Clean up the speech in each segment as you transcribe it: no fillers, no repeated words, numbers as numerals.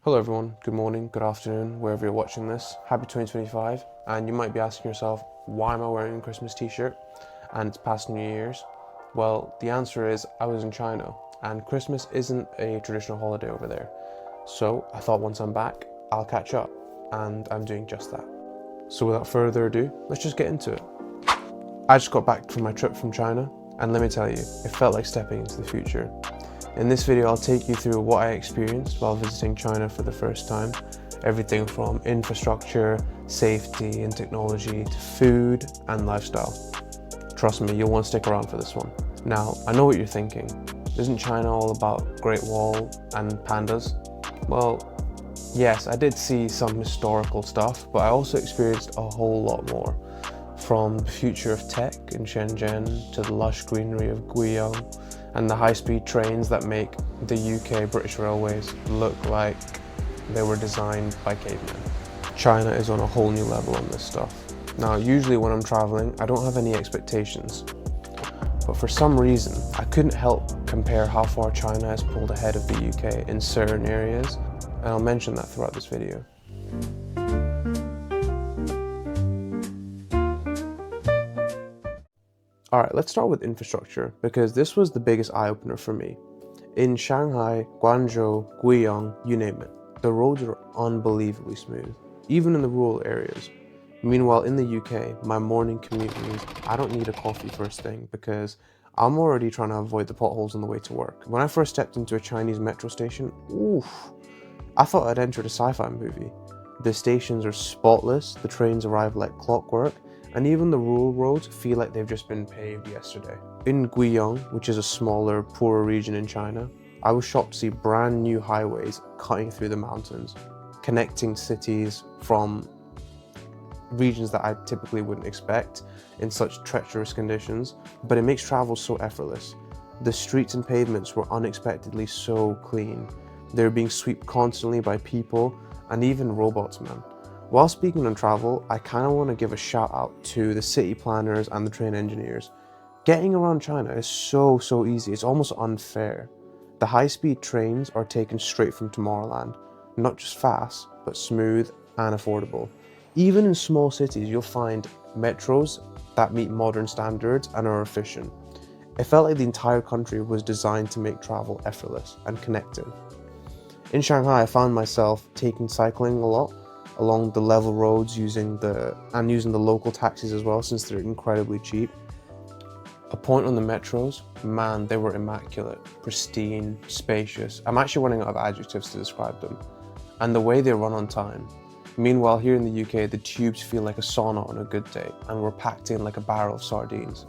Hello everyone, good morning, good afternoon, wherever you're watching this. Happy 2025, and you might be asking yourself, why am I wearing a Christmas t-shirt and it's past New Year's? Well, the answer is I was in China, and Christmas isn't a traditional holiday over there. So I thought once I'm back, I'll catch up, and I'm doing just that. So without further ado, let's just get into it. I just got back from my trip from China, and let me tell you, it felt like stepping into the future. In this video, I'll take you through what I experienced while visiting China for the first time. Everything from infrastructure, safety and technology to food and lifestyle. Trust me, you'll want to stick around for this one. Now, I know what you're thinking. Isn't China all about Great Wall and pandas? Well, yes, I did see some historical stuff, but I also experienced a whole lot more. From the future of tech in Shenzhen to the lush greenery of Guiyang, and the high-speed trains that make the UK British Railways look like they were designed by cavemen. China is on a whole new level on this stuff. Now, usually when I'm traveling, I don't have any expectations, but for some reason, I couldn't help compare how far China has pulled ahead of the UK in certain areas, and I'll mention that throughout this video. Alright, let's start with infrastructure, because this was the biggest eye-opener for me. In Shanghai, Guangzhou, Guiyang, you name it, the roads are unbelievably smooth, even in the rural areas. Meanwhile, in the UK, my morning commute means I don't need a coffee first thing because I'm already trying to avoid the potholes on the way to work. When I first stepped into a Chinese metro station, oof, I thought I'd entered a sci-fi movie. The stations are spotless, the trains arrive like clockwork, and even the rural roads feel like they've just been paved yesterday. In Guiyang, which is a smaller, poorer region in China, I was shocked to see brand new highways cutting through the mountains, connecting cities from regions that I typically wouldn't expect in such treacherous conditions, but it makes travel so effortless. The streets and pavements were unexpectedly so clean. They were being swept constantly by people and even robots, man. While speaking on travel, I kind of want to give a shout out to the city planners and the train engineers. Getting around China is so easy, it's almost unfair. The high-speed trains are taken straight from Tomorrowland, not just fast, but smooth and affordable. Even in small cities, you'll find metros that meet modern standards and are efficient. It felt like the entire country was designed to make travel effortless and connected. In Shanghai, I found myself taking cycling a lot, along the level roads using the local taxis as well, since they're incredibly cheap. A point on the metros, man, they were immaculate, pristine, spacious. I'm actually running out of adjectives to describe them. And the way they run on time. Meanwhile, here in the UK, the tubes feel like a sauna on a good day, and we're packed in like a barrel of sardines.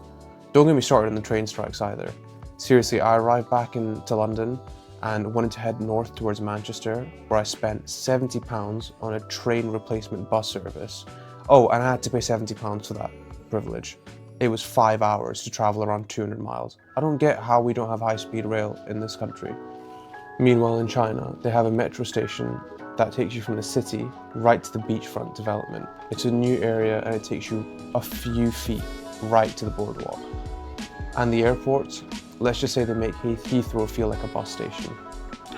Don't get me started on the train strikes either. Seriously, I arrived back into London and wanted to head north towards Manchester, where I spent £70 on a train replacement bus service. Oh, and I had to pay £70 for that privilege. It was 5 hours to travel around 200 miles. I don't get how we don't have high-speed rail in this country. Meanwhile, in China, they have a metro station that takes you from the city right to the beachfront development. It's a new area and it takes you a few feet right to the boardwalk. And the airports, let's just say they make Heathrow feel like a bus station.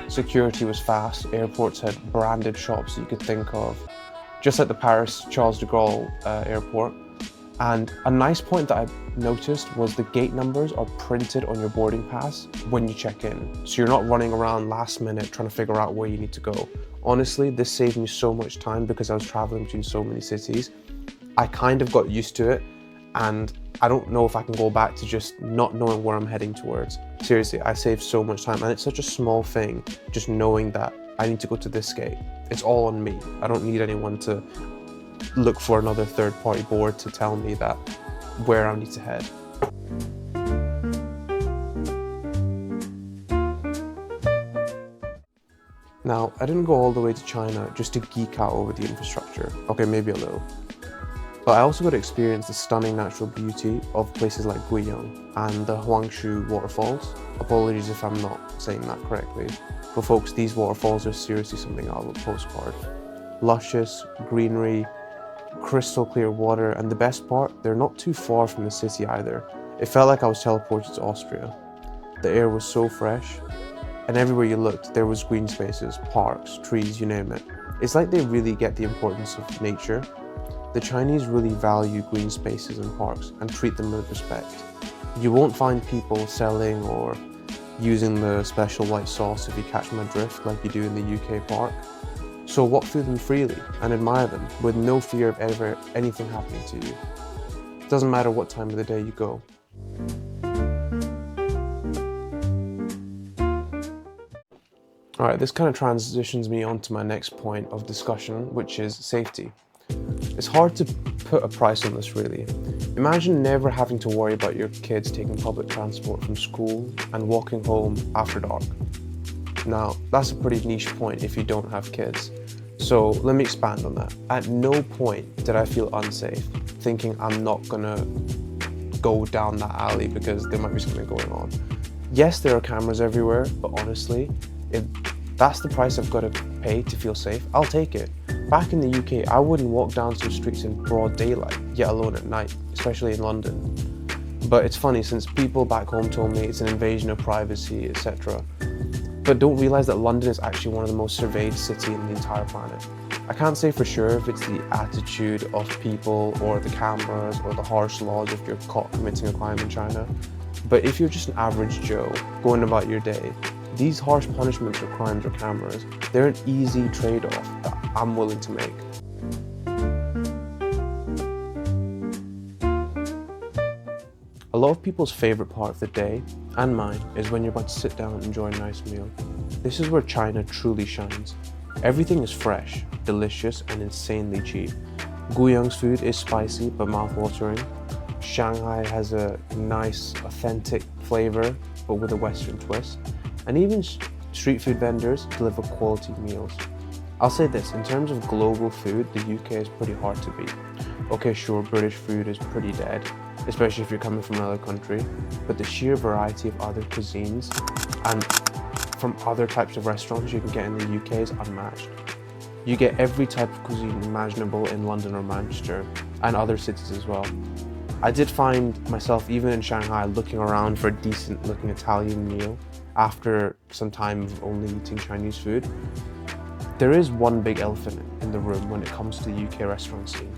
Security was fast, airports had branded shops that you could think of, just like the Paris Charles de Gaulle airport. And a nice point that I noticed was the gate numbers are printed on your boarding pass when you check in. So you're not running around last minute trying to figure out where you need to go. Honestly, this saved me so much time because I was traveling between so many cities. I kind of got used to it, and I don't know if I can go back to just not knowing where I'm heading towards. Seriously, I saved so much time, and it's such a small thing, just knowing that I need to go to this gate. It's all on me. I don't need anyone to look for another third-party board to tell me that where I need to head. Now, I didn't go all the way to China just to geek out over the infrastructure. Okay, maybe a little. But I also got to experience the stunning natural beauty of places like Guiyang and the Huangshu waterfalls. Apologies if I'm not saying that correctly. But folks, these waterfalls are seriously something out of a postcard. Luscious, greenery, crystal clear water, and the best part, they're not too far from the city either. It felt like I was teleported to Austria. The air was so fresh, and everywhere you looked, there was green spaces, parks, trees, you name it. It's like they really get the importance of nature. The Chinese really value green spaces and parks and treat them with respect. You won't find people selling or using the special white sauce, if you catch my drift, like you do in the UK park. So walk through them freely and admire them with no fear of ever anything happening to you. It doesn't matter what time of the day you go. Alright, this kind of transitions me on to my next point of discussion, which is safety. It's hard to put a price on this really. Imagine never having to worry about your kids taking public transport from school and walking home after dark. Now, that's a pretty niche point if you don't have kids. So let me expand on that. At no point did I feel unsafe, thinking I'm not gonna go down that alley because there might be something going on. Yes, there are cameras everywhere, but honestly, if that's the price I've got to pay to feel safe, I'll take it. Back in the UK, I wouldn't walk down some streets in broad daylight, yet alone at night, especially in London. But it's funny, since people back home told me it's an invasion of privacy, etc. But don't realise that London is actually one of the most surveyed cities in the entire planet. I can't say for sure if it's the attitude of people or the cameras or the harsh laws if you're caught committing a crime in China. But if you're just an average Joe going about your day, these harsh punishments or crimes or cameras, they're an easy trade-off that I'm willing to make. A lot of people's favourite part of the day, and mine, is when you're about to sit down and enjoy a nice meal. This is where China truly shines. Everything is fresh, delicious, and insanely cheap. Guiyang's food is spicy but mouth-watering. Shanghai has a nice, authentic flavour, but with a Western twist. And even street food vendors deliver quality meals. I'll say this, in terms of global food, the UK is pretty hard to beat. Okay, sure, British food is pretty dead, especially if you're coming from another country, but the sheer variety of other cuisines and from other types of restaurants you can get in the UK is unmatched. You get every type of cuisine imaginable in London or Manchester, and other cities as well. I did find myself, even in Shanghai, looking around for a decent looking Italian meal after some time of only eating Chinese food. There is one big elephant in the room when it comes to the UK restaurant scene.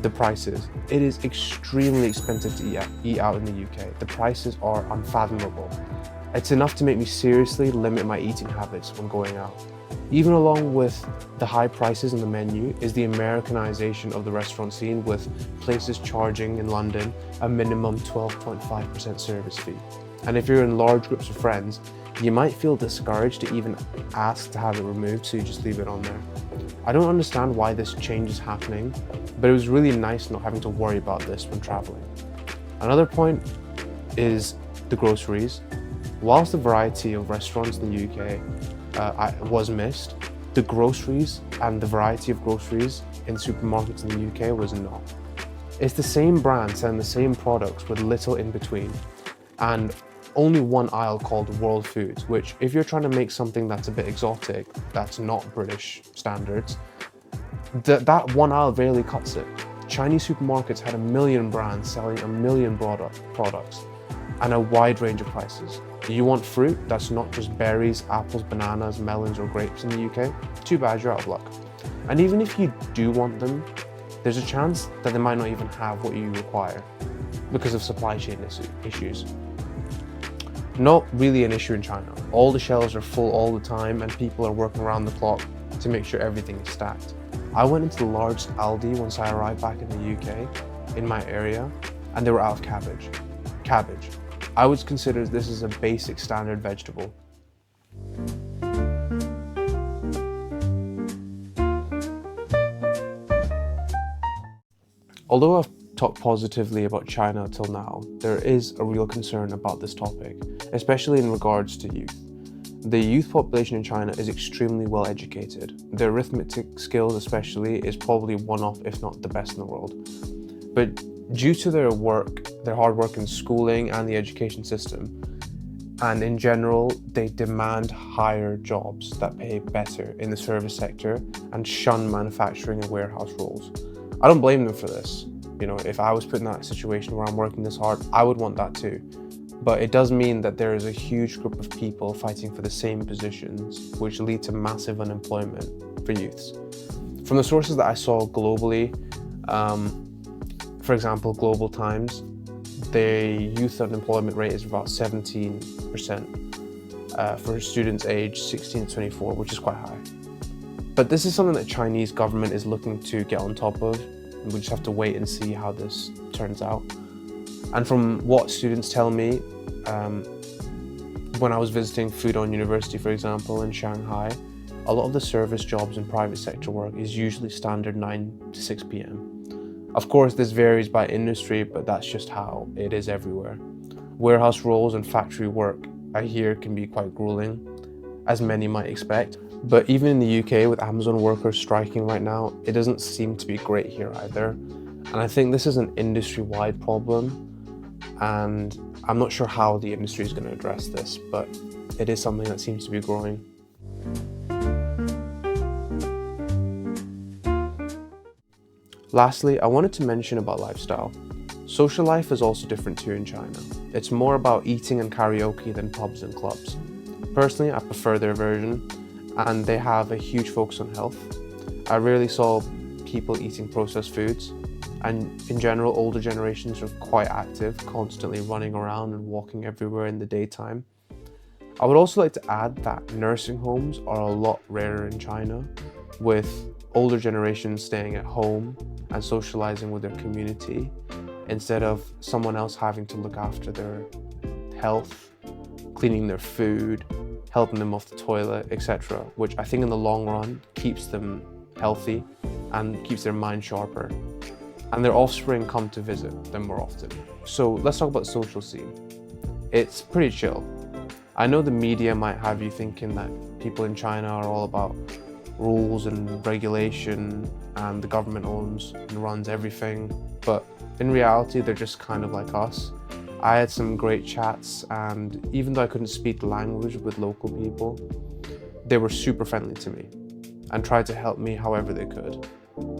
The prices. It is extremely expensive to eat out in the UK. The prices are unfathomable. It's enough to make me seriously limit my eating habits when going out. Even along with the high prices on the menu is the Americanization of the restaurant scene, with places charging in London a minimum 12.5% service fee. And if you're in large groups of friends, you might feel discouraged to even ask to have it removed, so you just leave it on there. I don't understand why this change is happening, but it was really nice not having to worry about this when traveling. Another point is the groceries. Whilst the variety of restaurants in the UK was missed, the groceries and the variety of groceries in supermarkets in the UK was not. It's the same brand selling the same products with little in between, and only one aisle called World Foods, which if you're trying to make something that's a bit exotic, that's not British standards, that one aisle barely cuts it. Chinese supermarkets had 1 million brands selling 1 million products and a wide range of prices. You want fruit that's not just berries, apples, bananas, melons or grapes in the UK? Too bad, you're out of luck. And even if you do want them, there's a chance that they might not even have what you require because of supply chain issues. Not really an issue in China. All the shelves are full all the time and people are working around the clock to make sure everything is stacked. I went into the largest Aldi once I arrived back in the UK, in my area, and they were out of cabbage. Cabbage. I would consider this as a basic standard vegetable. Although I've talked positively about China till now, there is a real concern about this topic, especially in regards to youth. The youth population in China is extremely well educated. Their arithmetic skills especially is probably one of, if not the best in the world. But due to their hard work in schooling and the education system, and in general, they demand higher jobs that pay better in the service sector and shun manufacturing and warehouse roles. I don't blame them for this. You know, if I was put in that situation where I'm working this hard, I would want that too. but it does mean that there is a huge group of people fighting for the same positions, which lead to massive unemployment for youths. From the sources that I saw globally, for example, Global Times, the youth unemployment rate is about 17% for students aged 16 to 24, which is quite high. But this is something that Chinese government is looking to get on top of. We just have to wait and see how this turns out. And from what students tell me, when I was visiting Fudan University, for example, in Shanghai, a lot of the service jobs and private sector work is usually standard 9 to 6 p.m. Of course, this varies by industry, but that's just how it is everywhere. Warehouse roles and factory work, I hear, can be quite grueling, as many might expect. But even in the UK, with Amazon workers striking right now, it doesn't seem to be great here either. And I think this is an industry-wide problem, and I'm not sure how the industry is going to address this, but it is something that seems to be growing. Lastly, I wanted to mention about lifestyle. Social life is also different too in China. It's more about eating and karaoke than pubs and clubs. Personally, I prefer their version, and they have a huge focus on health. I rarely saw people eating processed foods, and in general, older generations are quite active, constantly running around and walking everywhere in the daytime. I would also like to add that nursing homes are a lot rarer in China, with older generations staying at home and socializing with their community instead of someone else having to look after their health, cleaning their food, helping them off the toilet, etc., which I think in the long run keeps them healthy and keeps their mind sharper. And their offspring come to visit them more often. So let's talk about the social scene. It's pretty chill. I know the media might have you thinking that people in China are all about rules and regulation and the government owns and runs everything, but in reality they're just kind of like us. I had some great chats, and even though I couldn't speak the language with local people, they were super friendly to me and tried to help me however they could,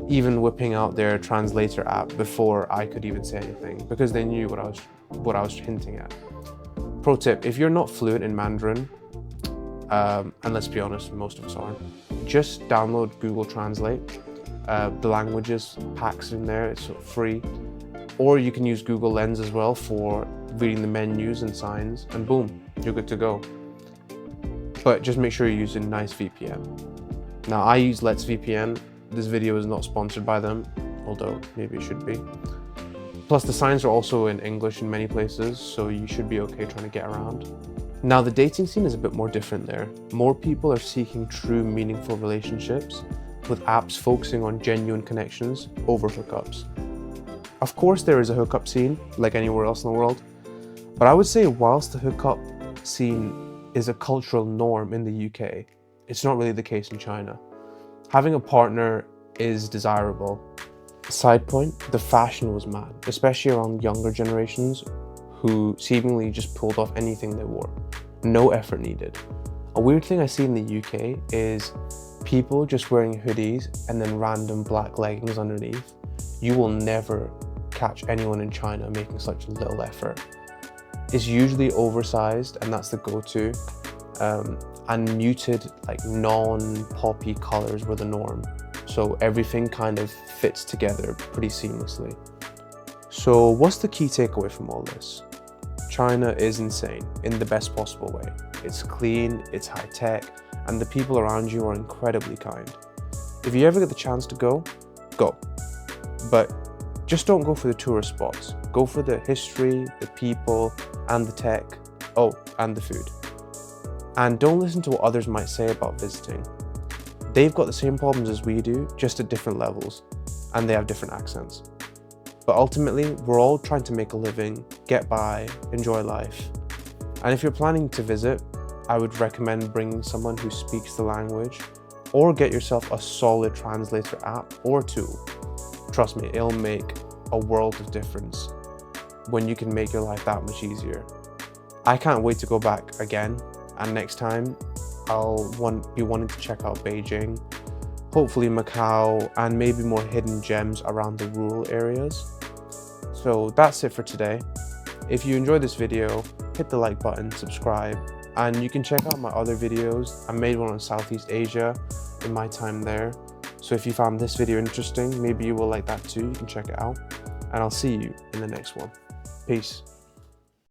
even whipping out their translator app before I could even say anything, because they knew what I was hinting at. Pro tip, if you're not fluent in Mandarin, and let's be honest, most of us aren't, just download Google Translate. The languages packs in there, it's free. Or you can use Google Lens as well for reading the menus and signs, and boom, you're good to go. But just make sure you're using nice VPN. Now, I use Let's VPN. This video is not sponsored by them, although maybe it should be. Plus, the signs are also in English in many places, so you should be okay trying to get around. Now, the dating scene is a bit more different there. More people are seeking true, meaningful relationships, with apps focusing on genuine connections over hookups. Of course, there is a hookup scene, like anywhere else in the world, but I would say whilst the hookup scene is a cultural norm in the UK, it's not really the case in China. Having a partner is desirable. Side point, the fashion was mad, especially around younger generations who seemingly just pulled off anything they wore. No effort needed. A weird thing I see in the UK is people just wearing hoodies and then random black leggings underneath. You will never catch anyone in China making such little effort. It's usually oversized, and that's the go-to. And muted, like non-poppy colors were the norm. So everything kind of fits together pretty seamlessly. So what's the key takeaway from all this? China is insane in the best possible way. It's clean, it's high tech, and the people around you are incredibly kind. If you ever get the chance to go, go. But just don't go for the tourist spots. Go for the history, the people, and the tech. Oh, and the food. And don't listen to what others might say about visiting. They've got the same problems as we do, just at different levels, and they have different accents. But ultimately, we're all trying to make a living, get by, enjoy life. And if you're planning to visit, I would recommend bringing someone who speaks the language, or get yourself a solid translator app or tool. Trust me, it'll make a world of difference when you can make your life that much easier. I can't wait to go back again, and next time I'll be wanting to check out Beijing, hopefully Macau, and maybe more hidden gems around the rural areas. So that's it for today. If you enjoyed this video, hit the like button, subscribe, and you can check out my other videos. I made one on Southeast Asia in my time there. So if you found this video interesting, maybe you will like that too. You can check it out, and I'll see you in the next one. Peace.